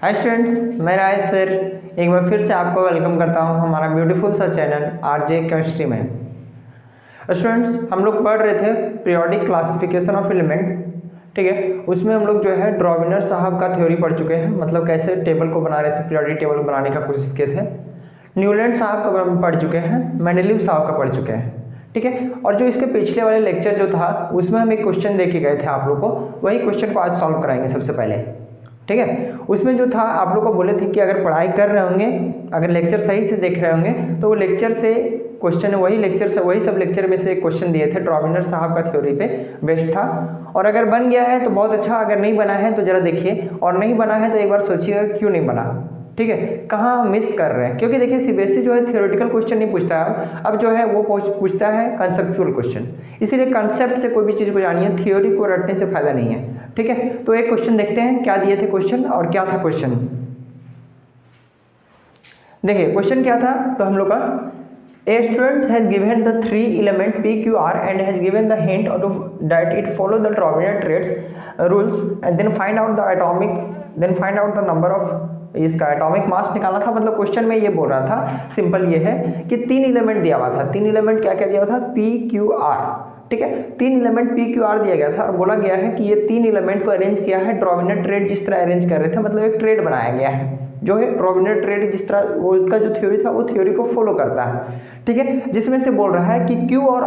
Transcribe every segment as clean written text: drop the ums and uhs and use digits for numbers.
Hi students, मैं राय sir एक बार फिर से आपको वेलकम करता हूं हमारा ब्यूटीफुल सा चैनल आरजे केमिस्ट्री में। स्टूडेंट्स, हम लोग पढ़ रहे थे पीरियोडिक क्लासिफिकेशन ऑफ एलिमेंट, ठीक है। उसमें हम लोग जो है ड्रॉविनर साहब का थ्योरी पढ़ चुके हैं, मतलब कैसे टेबल को बना रहे थे, पीरियोडिक टेबल बनाने का कोशिश किए थे। न्यूलैंड साहब का पढ़ चुके हैं, मेंडेलीव साहब का पढ़ चुके हैं, ठीक है। और जो इसके पिछले वाले लेक्चर जो था उसमें हम एक क्वेश्चन देखे गए थे आप लोग को, वही क्वेश्चन को आज सॉल्व कराएंगे सबसे पहले, ठीक है। उसमें जो था आप लोग को बोले थे कि अगर पढ़ाई कर रहे होंगे, अगर लेक्चर सही से देख रहे होंगे तो वो लेक्चर से क्वेश्चन, वही लेक्चर से, वही सब लेक्चर में से एक क्वेश्चन दिए थे ड्रॉविनर साहब का थ्योरी पे बेस्ड था। और अगर बन गया है तो बहुत अच्छा, अगर नहीं बना है तो जरा देखिए, और नहीं बना है तो एक बार सोचिएगा क्यों नहीं बना, ठीक है, कहाँ मिस कर रहे हैं। क्योंकि देखिए सीबीएसई जो है थ्योरेटिकल क्वेश्चन नहीं पूछता है, अब जो है वो पूछता है कंसेप्चुअल क्वेश्चन। इसीलिए कंसेप्ट से कोई भी चीज़ को जानिए, थ्योरी को रटने से फायदा नहीं है, ठीक है। तो एक क्वेश्चन देखते हैं क्या दिए थे क्वेश्चन और क्या था क्वेश्चन। देखिए क्वेश्चन क्या था, तो हम लोग का A student has given the three element P, Q, R and has given the hint that it follow the Troviner traits rules and then find out the number of इसका atomic mass निकालना था। मतलब question में ये बोल रहा था, simple ये है कि तीन एलिमेंट दिया हुआ था। तीन एलिमेंट क्या क्या दिया हुआ था, P, Q, R, ठीक है। तीन एलिमेंट P, Q, R दिया गया था और बोला गया है कि ये तीन एलिमेंट को अरेंज किया है ड्रॉविनर ट्रेड जिस तरह अरेंज कर रहे थे, मतलब एक ट्रेड बनाया गया है जो है ड्रॉविनर ट्रेड जिस तरह, वो उसका जो थ्योरी था वो थ्योरी को फॉलो करता है, ठीक है। जिसमें से बोल रहा है कि Q और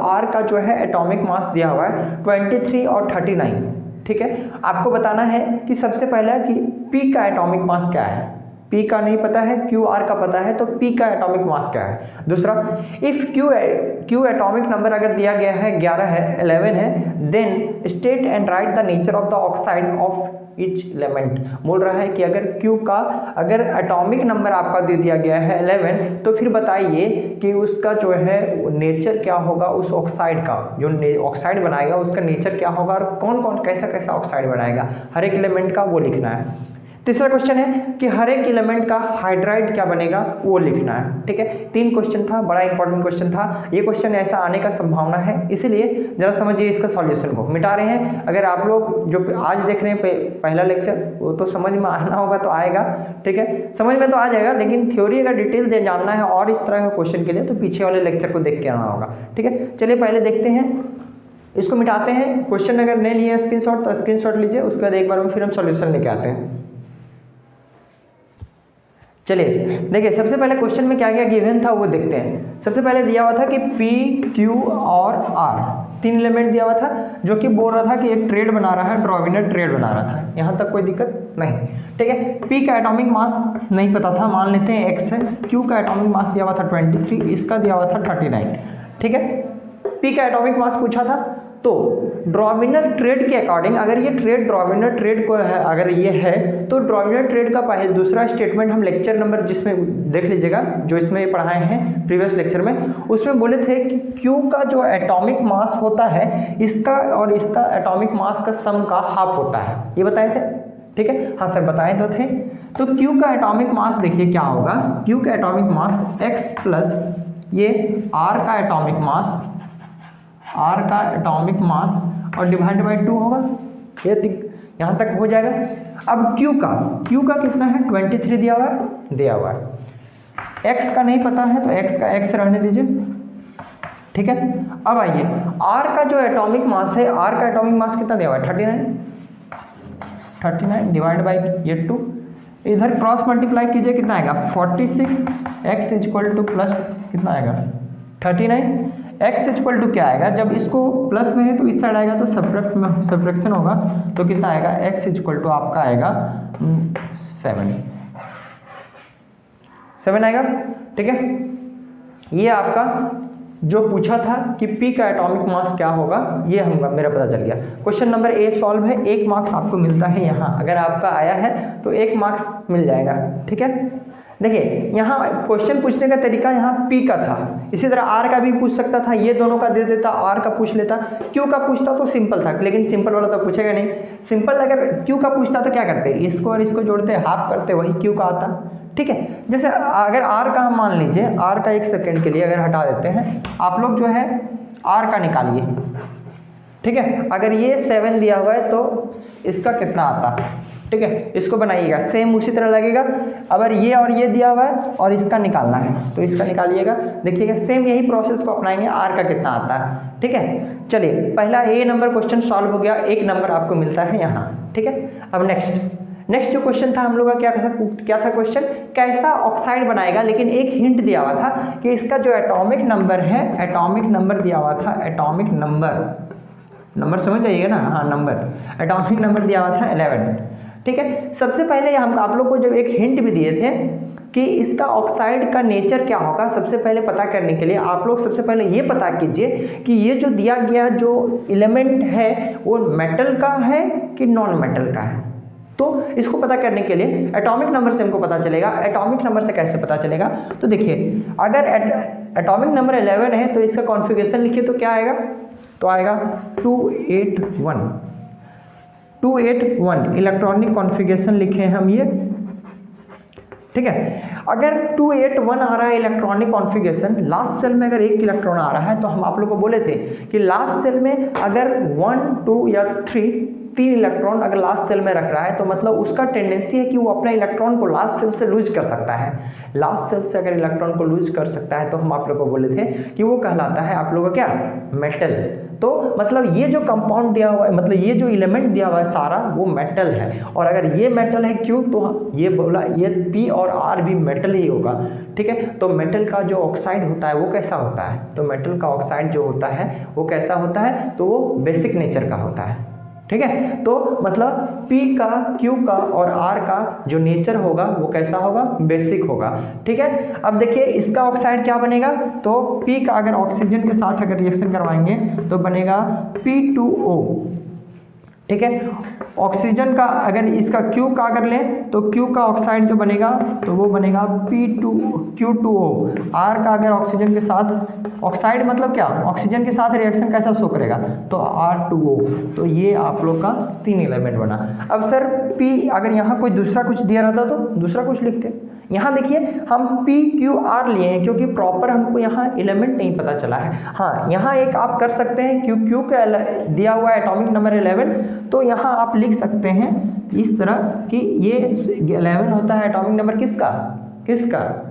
R का जो है एटॉमिक मास दिया हुआ है 23 और 39, ठीक है। आपको बताना है कि सबसे पहला कि P का एटॉमिक मास क्या है। P का नहीं पता है, QR का पता है, तो P का एटॉमिक मास क्या है। दूसरा, इफ Q एटॉमिक नंबर अगर दिया गया है 11 है, 11 है, then state and write the nature of the oxide of each element. बोल रहा है कि अगर Q का अगर एटॉमिक नंबर आपका दे दिया गया है 11, तो फिर बताइए कि उसका जो है नेचर क्या होगा, उस ऑक्साइड का जो ऑक्साइड बनाएगा उसका नेचर क्या होगा और कौन कौन कैसा कैसा ऑक्साइड बनाएगा, हर एक एलिमेंट का वो लिखना है। तीसरा क्वेश्चन है कि हर एक एलिमेंट का हाइड्राइड क्या बनेगा वो लिखना है, ठीक है। तीन क्वेश्चन था, बड़ा इंपॉर्टेंट क्वेश्चन था ये। क्वेश्चन ऐसा आने का संभावना है, इसीलिए जरा समझिए इसका सॉल्यूशन को। मिटा रहे हैं, अगर आप लोग जो आज देख रहे हैं पहला लेक्चर, वो तो समझ में आना होगा तो आएगा, ठीक है, समझ में तो आ जाएगा, लेकिन थ्योरी अगर डिटेल से जानना है और इस तरह के क्वेश्चन के लिए तो पीछे वाले लेक्चर को देख के आना होगा, ठीक है। चलिए पहले देखते हैं, इसको मिटाते हैं। क्वेश्चन अगर नहीं लिए स्क्रीनशॉट तो स्क्रीनशॉट लीजिए, उसके बाद एक बार फिर हम सॉल्यूशन लेके आते हैं। चलिए देखिए सबसे पहले क्वेश्चन में क्या क्या गिवन था वो देखते हैं। सबसे पहले दिया हुआ था कि P, Q और R तीन एलिमेंट दिया हुआ था, जो कि बोल रहा था कि एक ट्रेड बना रहा है, ड्रॉविनर ट्रेड बना रहा था। यहाँ तक कोई दिक्कत नहीं, ठीक है। P का एटॉमिक मास नहीं पता था, मान लेते हैं X है। Q का एटॉमिक मास दिया हुआ था 23, इसका दिया हुआ था 39, ठीक है। P का एटॉमिक मास पूछा था, तो ड्रॉविनर ट्रेड के अकॉर्डिंग अगर ये ट्रेड ड्रॉविनर ट्रेड को है, अगर ये है तो ड्रॉविनर ट्रेड का पहले दूसरा स्टेटमेंट हम लेक्चर नंबर जिसमें देख लीजिएगा, जो इसमें पढ़ाए हैं प्रीवियस लेक्चर में, उसमें बोले थे कि Q का जो एटॉमिक मास होता है इसका और इसका एटॉमिक मास का सम का हाफ होता है, ये बताए थे, ठीक है। हाँ सर बताए तो थे। तो Q का एटॉमिक मास देखिए क्या होगा, Q का एटॉमिक मास X प्लस ये R का एटॉमिक मास, R का एटॉमिक मास और डिवाइड बाई 2 होगा, ये यहाँ तक हो जाएगा। अब Q का कितना है, 23 दिया हुआ है। X का नहीं पता है तो X का X रहने दीजिए, ठीक है। अब आइए R का जो एटॉमिक मास है, R का एटॉमिक मास कितना दिया हुआ है, 39 डिवाइड बाई ये 2, इधर क्रॉस मल्टीप्लाई कीजिए कितना आएगा 46, X इक्वल टू प्लस कितना आएगा 39, X इक्वल टू क्या आएगा, जब इसको प्लस में है तो इस साइड आएगा तो सब्ट्रैक्शन होगा, तो कितना आएगा X इक्वल टू आपका आएगा 7 आएगा, ठीक है। ये आपका जो पूछा था कि P का एटॉमिक मास क्या होगा, ये हमका मेरा पता चल गया। क्वेश्चन नंबर A सॉल्व है, 1 मार्क्स आपको मिलता है यहाँ, अगर आपका आया है तो 1 मार्क्स मिल जाएगा, ठीक है। देखिए यहाँ क्वेश्चन पूछने का तरीका यहाँ P का था, इसी तरह R का भी पूछ सकता था, ये दोनों का दे देता, R का पूछ लेता। Q का पूछता तो सिंपल था, लेकिन सिंपल वाला तो पूछेगा नहीं। सिंपल अगर Q का पूछता तो क्या करते, इसको और इसको जोड़ते, हाफ करते, वही Q का आता, ठीक है। जैसे अगर R का हम मान लीजिए, R का 1 सेकेंड के लिए अगर हटा देते हैं, आप लोग जो है R का निकालिए, ठीक है। अगर ये 7 दिया हुआ है तो इसका कितना आता है, ठीक है, इसको बनाइएगा। सेम उसी तरह लगेगा, अगर ये और ये दिया हुआ है और इसका निकालना है तो इसका निकालिएगा। देखिएगा सेम यही प्रोसेस को अपनाएंगे, आर का कितना आता है, ठीक है। चलिए पहला ए नंबर क्वेश्चन सॉल्व हो गया, 1 नंबर आपको मिलता है यहाँ, ठीक है। अब नेक्स्ट जो क्वेश्चन था हम लोग का क्या था क्वेश्चन, कैसा ऑक्साइड बनाएगा, लेकिन एक हिंट दिया हुआ था कि इसका जो एटॉमिक नंबर है, एटॉमिक नंबर दिया हुआ था, एटॉमिक नंबर समझ जाइएगा ना, हाँ नंबर, एटॉमिक नंबर दिया हुआ था 11, ठीक है। सबसे पहले हम आप लोग को जब एक हिंट भी दिए थे कि इसका ऑक्साइड का नेचर क्या होगा, सबसे पहले पता करने के लिए आप लोग सबसे पहले ये पता कीजिए कि ये जो दिया गया जो एलिमेंट है वो मेटल का है कि नॉन मेटल का है। तो इसको पता करने के लिए एटॉमिक नंबर से हमको पता चलेगा। एटॉमिक नंबर से कैसे पता चलेगा, तो देखिए अगर एटॉमिक नंबर 11 है तो इसका कॉन्फ़िगरेशन लिखिए तो क्या आएगा, तो आएगा 281 इलेक्ट्रॉनिक कॉन्फ़िगरेशन लिखे हैं हम ये, ठीक है। अगर 281 आ रहा है इलेक्ट्रॉनिक कॉन्फ़िगरेशन, लास्ट सेल में अगर 1 इलेक्ट्रॉन आ रहा है तो हम आप लोग को बोले थे कि लास्ट सेल में अगर 1, 2 या 3 इलेक्ट्रॉन अगर लास्ट सेल में रख रहा है तो मतलब उसका टेंडेंसी है कि वो अपना इलेक्ट्रॉन को लास्ट सेल से लूज कर सकता है। लास्ट सेल से अगर इलेक्ट्रॉन को लूज कर सकता है तो हम आप लोग को बोले थे कि वो कहलाता है आप लोगों का क्या, मेटल। तो मतलब ये जो कंपाउंड दिया हुआ है, मतलब ये जो एलिमेंट दिया हुआ है सारा वो मेटल है। और अगर ये मेटल है क्यों, तो ये बोला ये पी और आर भी मेटल ही होगा, ठीक है। तो मेटल का जो ऑक्साइड होता है वो कैसा होता है, तो मेटल का ऑक्साइड जो होता है वो कैसा होता है, तो वो बेसिक नेचर का होता है, ठीक है। तो मतलब P का, Q का और R का जो नेचर होगा वो कैसा होगा, बेसिक होगा, ठीक है। अब देखिए इसका ऑक्साइड क्या बनेगा, तो P का अगर ऑक्सीजन के साथ अगर रिएक्शन करवाएंगे तो बनेगा P2O, ठीक है। ऑक्सीजन का अगर इसका Q का अगर लें तो Q का ऑक्साइड जो बनेगा तो वो बनेगा Q2O। R का अगर ऑक्सीजन के साथ, ऑक्साइड मतलब क्या, ऑक्सीजन के साथ रिएक्शन कैसा शो करेगा, तो R2O। तो ये आप लोग का 3 एलिमेंट बना। अब सर P अगर यहाँ कोई दूसरा कुछ दिया रहता तो दूसरा कुछ लिखते। यहाँ देखिए हम PQR लिए हैं क्योंकि प्रॉपर हमको यहाँ एलिमेंट नहीं पता चला है। हाँ यहाँ एक आप कर सकते हैं, QQ का दिया हुआ है एटॉमिक नंबर 11, तो यहाँ आप लिख सकते हैं इस तरह कि ये 11 होता है एटॉमिक नंबर किसका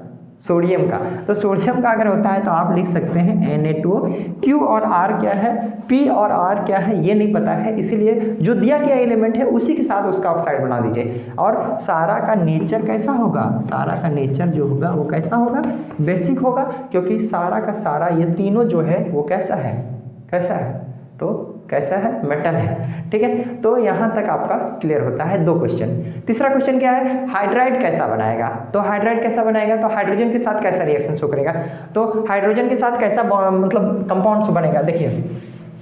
सोडियम का। तो सोडियम का अगर होता है तो आप लिख सकते हैं Na2O। Q और R क्या है, P और R क्या है ये नहीं पता है, इसीलिए जो दिया गया एलिमेंट है उसी के साथ उसका ऑक्साइड बना दीजिए। और सारा का नेचर कैसा होगा, सारा का नेचर जो होगा वो कैसा होगा, बेसिक होगा, क्योंकि सारा का सारा ये तीनों जो है वो कैसा है, तो कैसा है, मेटल है, ठीक है। तो यहाँ तक आपका क्लियर होता है 2 क्वेश्चन। तीसरा क्वेश्चन क्या है, हाइड्राइड कैसा बनाएगा, तो हाइड्राइड कैसा बनाएगा, तो हाइड्रोजन के साथ कैसा रिएक्शन शो करेगा, तो हाइड्रोजन के साथ कैसा मतलब कंपाउंड शो बनेगा। देखिए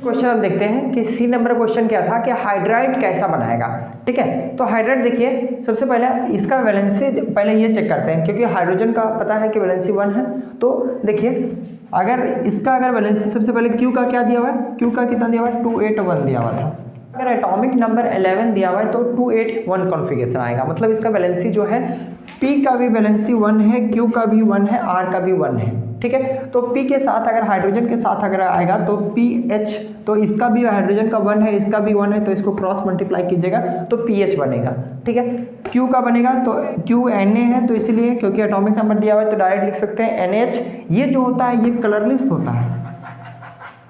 क्वेश्चन अब देखते हैं कि C नंबर क्वेश्चन क्या था कि हाइड्राइड कैसा बनाएगा, ठीक है। तो हाइड्राइड देखिए सबसे पहले इसका वैलेंसी पहले ये चेक करते हैं, क्योंकि हाइड्रोजन का पता है कि वैलेंसी 1 है। तो देखिए अगर इसका अगर वैलेंसी सबसे पहले Q का क्या दिया हुआ है, Q का कितना दिया हुआ है, 281 दिया हुआ था। अगर एटॉमिक नंबर 11 दिया हुआ है तो 281 कॉन्फ़िगरेशन आएगा, मतलब इसका वैलेंसी जो है P का भी वैलेंसी 1 है, Q का भी 1 है, R का भी 1 है, ठीक है। तो P के साथ अगर हाइड्रोजन के साथ अगर आएगा तो PH, तो इसका भी हाइड्रोजन का 1 है, इसका भी 1 है, तो इसको क्रॉस मल्टीप्लाई कीजिएगा तो PH बनेगा, ठीक है। Q का बनेगा तो Q Na है, तो इसलिए क्योंकि एटॉमिक नंबर दिया हुआ है तो डायरेक्ट लिख सकते हैं NH। ये जो होता है ये कलरलेस होता है,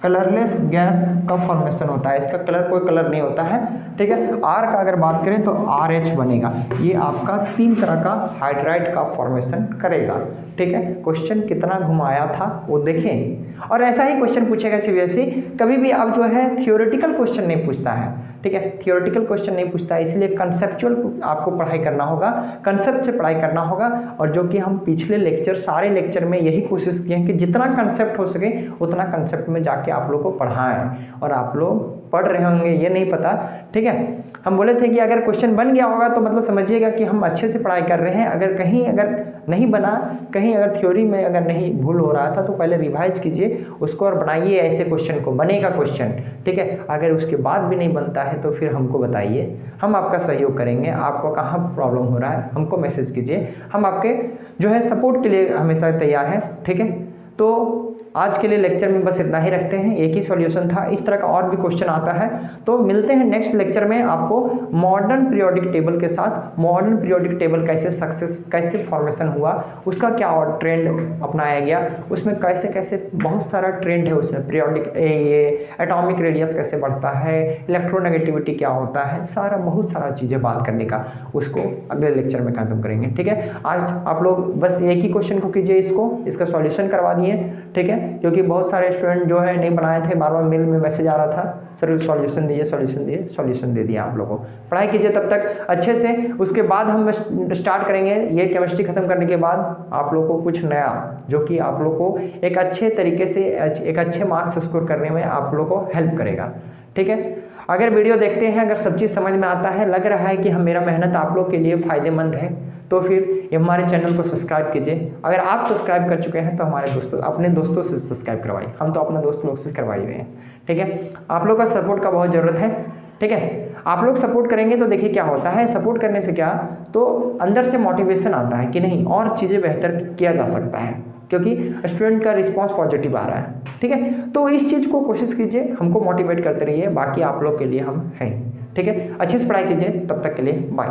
कलरलेस गैस का फॉर्मेशन होता है, इसका कलर कोई कलर नहीं होता है, ठीक है। R का अगर बात करें तो RH बनेगा, ये आपका 3 तरह का हाइड्राइड का फॉर्मेशन करेगा, ठीक है। क्वेश्चन कितना घुमाया था वो देखें। और ऐसा ही क्वेश्चन पूछेगा सीबीएसई, कभी भी अब जो है थियोरेटिकल क्वेश्चन नहीं पूछता है, ठीक है। थियोरेटिकल क्वेश्चन नहीं पूछता है, इसलिए कंसेप्चुअल आपको पढ़ाई करना होगा, कंसेप्ट से पढ़ाई करना होगा। और जो कि हम पिछले लेक्चर, सारे लेक्चर में यही कोशिश किए हैं कि जितना कंसेप्ट हो सके उतना कंसेप्ट में जाके आप लोग को पढ़ाएं, और आप लोग पढ़ रहे होंगे ये नहीं पता, ठीक है। हम बोले थे कि अगर क्वेश्चन बन गया होगा तो मतलब समझिएगा कि हम अच्छे से पढ़ाई कर रहे हैं। अगर कहीं अगर नहीं बना, कहीं अगर थ्योरी में अगर नहीं भूल हो रहा था तो पहले रिवाइज कीजिए उसको और बनाइए ऐसे क्वेश्चन को, बनेगा क्वेश्चन, ठीक है। अगर उसके बाद भी नहीं बनता है तो फिर हमको बताइए, हम आपका सहयोग करेंगे। आपको कहाँ प्रॉब्लम हो रहा है हमको मैसेज कीजिए, हम आपके जो है सपोर्ट के लिए हमेशा तैयार हैं, ठीक है। तो आज के लिए लेक्चर में बस इतना ही रखते हैं, एक ही सॉल्यूशन था। इस तरह का और भी क्वेश्चन आता है तो मिलते हैं नेक्स्ट लेक्चर में। आपको मॉडर्न पीरियोडिक टेबल के साथ मॉडर्न पीरियोडिक टेबल कैसे फॉर्मेशन हुआ, उसका क्या और ट्रेंड अपनाया गया, उसमें कैसे कैसे बहुत सारा ट्रेंड है उसमें, पीरियोडिक ये एटॉमिक रेडियस कैसे बढ़ता है, इलेक्ट्रोनेगेटिविटी क्या होता है, सारा बहुत सारा चीज़ें बात करने का, उसको अगले लेक्चर में खत्म करेंगे। ठीक है, आज आप लोग बस एक ही क्वेश्चन को कीजिए, इसका सॉल्यूशन करवा दिए। ठीक है, क्योंकि बहुत सारे स्टूडेंट जो है नहीं बनाए थे, बार बार मेल में मैसेज आ रहा था सर सॉल्यूशन दीजिए सॉल्यूशन दिए, सॉल्यूशन दे दिया आप लोगों को। पढ़ाई कीजिए तब तक अच्छे से, उसके बाद हम स्टार्ट करेंगे ये केमिस्ट्री खत्म करने के बाद आप लोग को कुछ नया, जो कि आप लोग को एक अच्छे तरीके से एक अच्छे मार्क्स स्कोर करने में आप लोग को हेल्प करेगा। ठीक है, अगर वीडियो देखते हैं, अगर सब चीज़ समझ में आता है, लग रहा है कि हम मेरा मेहनत आप लोग के लिए फ़ायदेमंद है, तो फिर हमारे चैनल को सब्सक्राइब कीजिए। अगर आप सब्सक्राइब कर चुके हैं तो हमारे दोस्तों अपने दोस्तों से सब्सक्राइब करवाइए, हम तो अपने दोस्त लोग से करवा ही रहे हैं। ठीक है, आप लोग का सपोर्ट का बहुत ज़रूरत है। ठीक है, आप लोग सपोर्ट करेंगे तो देखिए क्या होता है, सपोर्ट करने से क्या तो अंदर से मोटिवेशन आता है कि नहीं और चीज़ें बेहतर किया जा सकता है, क्योंकि स्टूडेंट का रिस्पांस पॉजिटिव आ रहा है। ठीक है, तो इस चीज़ को कोशिश कीजिए, हमको मोटिवेट करते रहिए, बाकी आप लोग के लिए हम हैं। ठीक है, अच्छे से पढ़ाई कीजिए, तब तक के लिए बाय।